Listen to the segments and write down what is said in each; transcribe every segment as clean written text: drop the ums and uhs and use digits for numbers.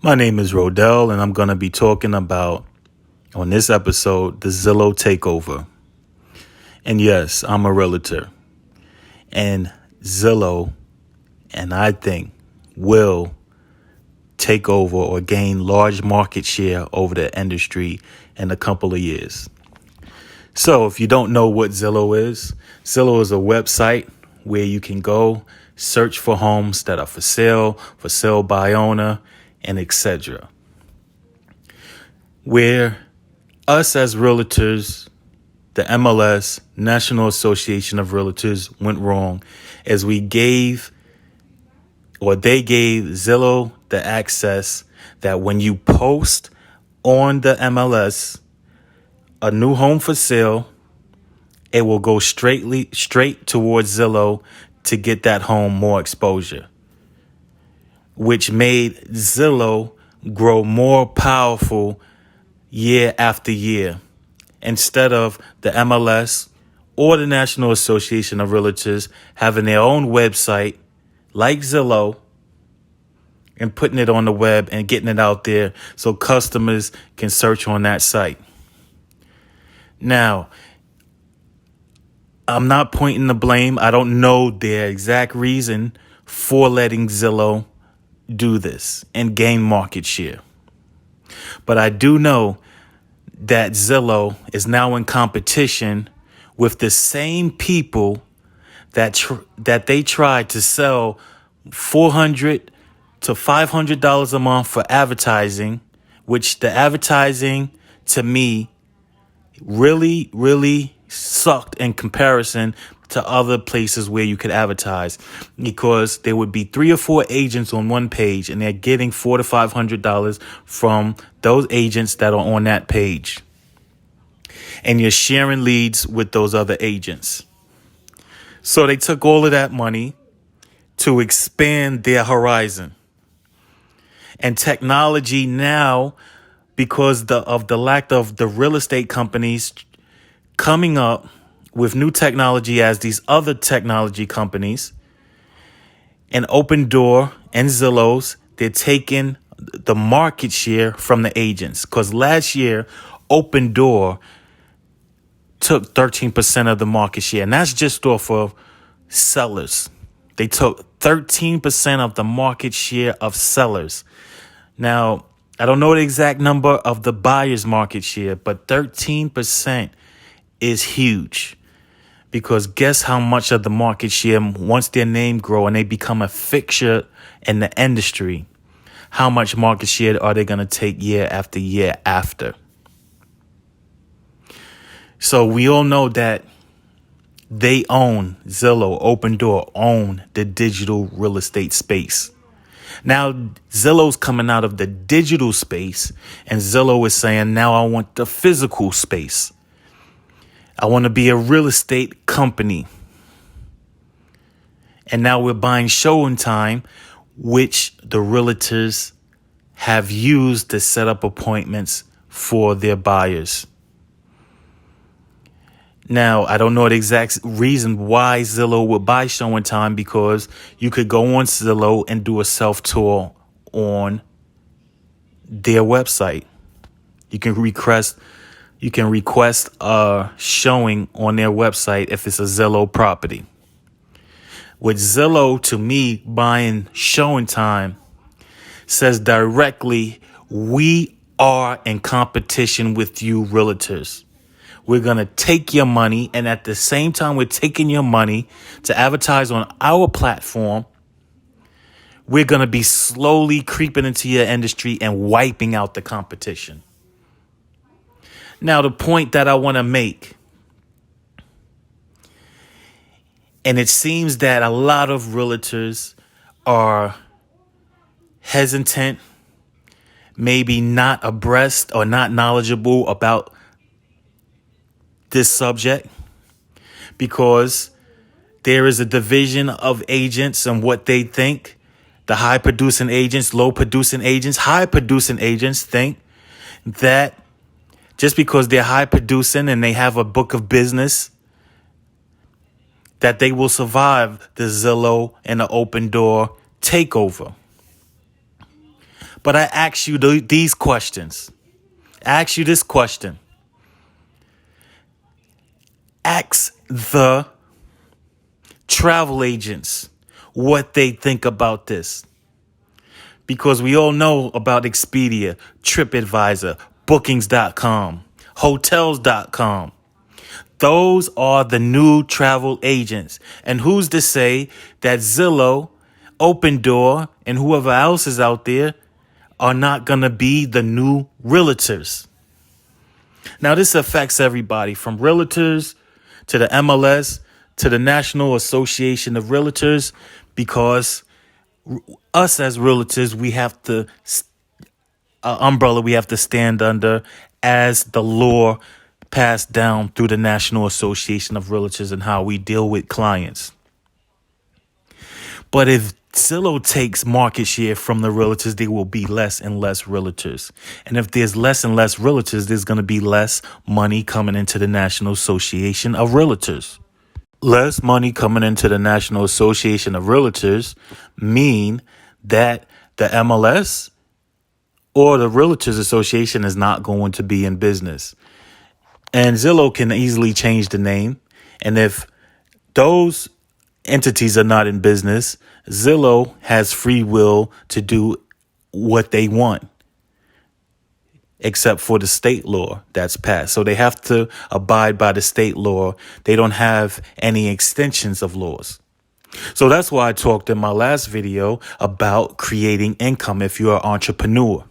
My name is Rodell, and I'm going to be talking about, on this episode, the Zillow takeover. And yes, I'm a realtor. And Zillow, and I think, will take over or gain large market share over the industry in a couple of years. So if you don't know what Zillow is a website where you can go search for homes that are for sale by owner, and etc. Where us as realtors, the MLS, National Association of Realtors, went wrong as they gave Zillow the access that when you post on the MLS a new home for sale, it will go straight towards Zillow to get that home more exposure, which made Zillow grow more powerful year after year. Instead of the MLS or the National Association of Realtors having their own website like Zillow and putting it on the web and getting it out there so customers can search on that site. Now, I'm not pointing the blame. I don't know their exact reason for letting Zillow do this and gain market share. But I do know that Zillow is now in competition with the same people that they tried to sell $400 to $500 a month for advertising, which the advertising to me really sucked in comparison to other places where you could advertise, because there would be 3 or 4 agents on one page and they're getting $400 to $500 from those agents that are on that page. And you're sharing leads with those other agents. So they took all of that money to expand their horizon. And technology now, because of the lack of the real estate companies coming up with new technology as these other technology companies, and Open Door and Zillow's, they're taking the market share from the agents. Because last year, Open Door took 13% of the market share, and that's just off of sellers. They took 13% of the market share of sellers. Now, I don't know the exact number of the buyer's market share, but 13% is huge, because guess how much of the market share, once their name grow and they become a fixture in the industry, how much market share are they going to take year after year after? So we all know that they own, Zillow, Open Door, own the digital real estate space. Now, Zillow's coming out of the digital space, and Zillow is saying, now I want the physical space. I want to be a real estate company. And now we're buying ShowingTime, which the realtors have used to set up appointments for their buyers. Now, I don't know the exact reason why Zillow would buy ShowingTime, because you could go on Zillow and do a self-tour on their website. You can request a showing on their website if it's a Zillow property. With Zillow, to me, buying ShowingTime says directly, we are in competition with you realtors. We're going to take your money, and at the same time we're taking your money to advertise on our platform, we're going to be slowly creeping into your industry and wiping out the competition. Now, the point that I want to make, and it seems that a lot of realtors are hesitant, maybe not abreast or not knowledgeable about this subject, because there is a division of agents and what they think. The high producing agents, low producing agents. High producing agents think that just because they're high producing and they have a book of business, that they will survive the Zillow and the Open Door takeover. But I ask you these questions. I ask you this question. Ask the travel agents what they think about this. Because we all know about Expedia, TripAdvisor, Bookings.com, Hotels.com. Those are the new travel agents. And who's to say that Zillow, Open Door, and whoever else is out there are not going to be the new realtors? Now, this affects everybody from realtors to the MLS to the National Association of Realtors, because us as realtors, we have to umbrella we have to stand under as the law passed down through the National Association of Realtors and how we deal with clients. But if Zillow takes market share from the realtors, there will be less and less realtors. And if there's less and less realtors, there's going to be less money coming into the National Association of Realtors. Less money coming into the National Association of Realtors mean that the MLS or the Realtors Association is not going to be in business. And Zillow can easily change the name. And if those entities are not in business, Zillow has free will to do what they want, except for the state law that's passed. So they have to abide by the state law. They don't have any extensions of laws. So that's why I talked in my last video about creating income if you're an entrepreneur,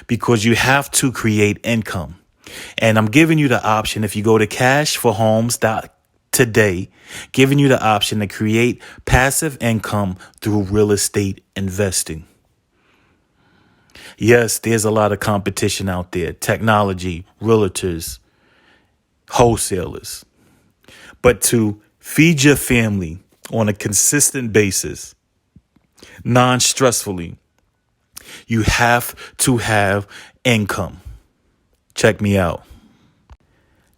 because you have to create income. And I'm giving you the option, if you go to cashforhomes.today, giving you the option to create passive income through real estate investing. Yes, there's a lot of competition out there. Technology, realtors, wholesalers. But to feed your family on a consistent basis, non-stressfully, you have to have income. Check me out.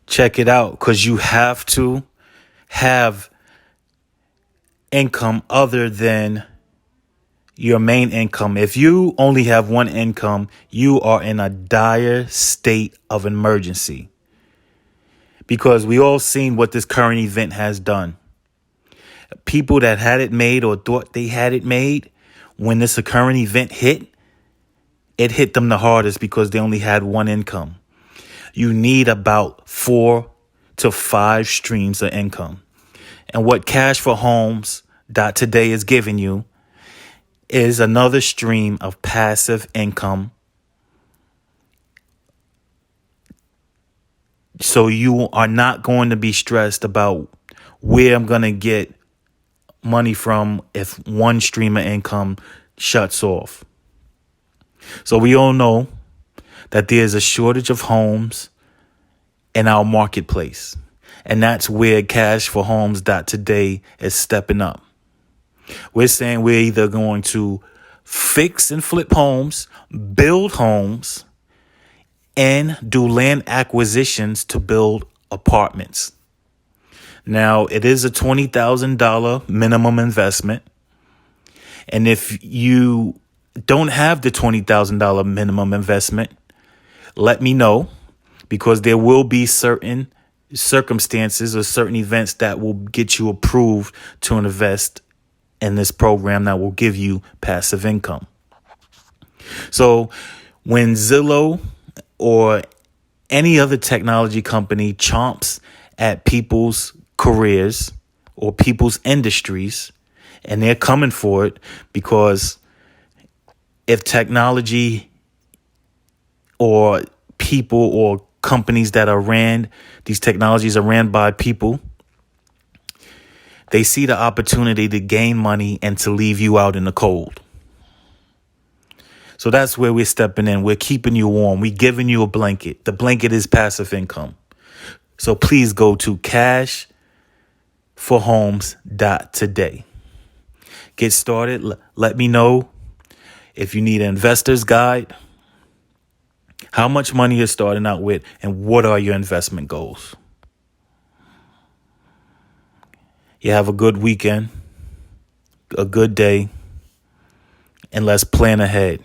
Check it out, because you have to have income other than your main income. If you only have one income, you are in a dire state of emergency, because we all seen what this current event has done. People that had it made or thought they had it made, when this current event hit, it hit them the hardest because they only had one income. You need about 4 to 5 streams of income. And what cashforhomes.today is giving you is another stream of passive income. So you are not going to be stressed about where I'm going to get money from if one stream of income shuts off. So we all know that there's a shortage of homes in our marketplace. And that's where cashforhomes.today is stepping up. We're saying we're either going to fix and flip homes, build homes, and do land acquisitions to build apartments. Now, it is a $20,000 minimum investment. And if you don't have the $20,000 minimum investment, let me know, because there will be certain circumstances or certain events that will get you approved to invest in this program that will give you passive income. So when Zillow or any other technology company chomps at people's careers or people's industries, and they're coming for it, because if technology or people or companies that are ran, these technologies are ran by people, they see the opportunity to gain money and to leave you out in the cold. So that's where we're stepping in. We're keeping you warm. We're giving you a blanket. The blanket is passive income. So please go to cashforhomes.today. Get started. Let me know if you need an investor's guide, how much money you're starting out with, and what are your investment goals. You have a good weekend, a good day, and let's plan ahead.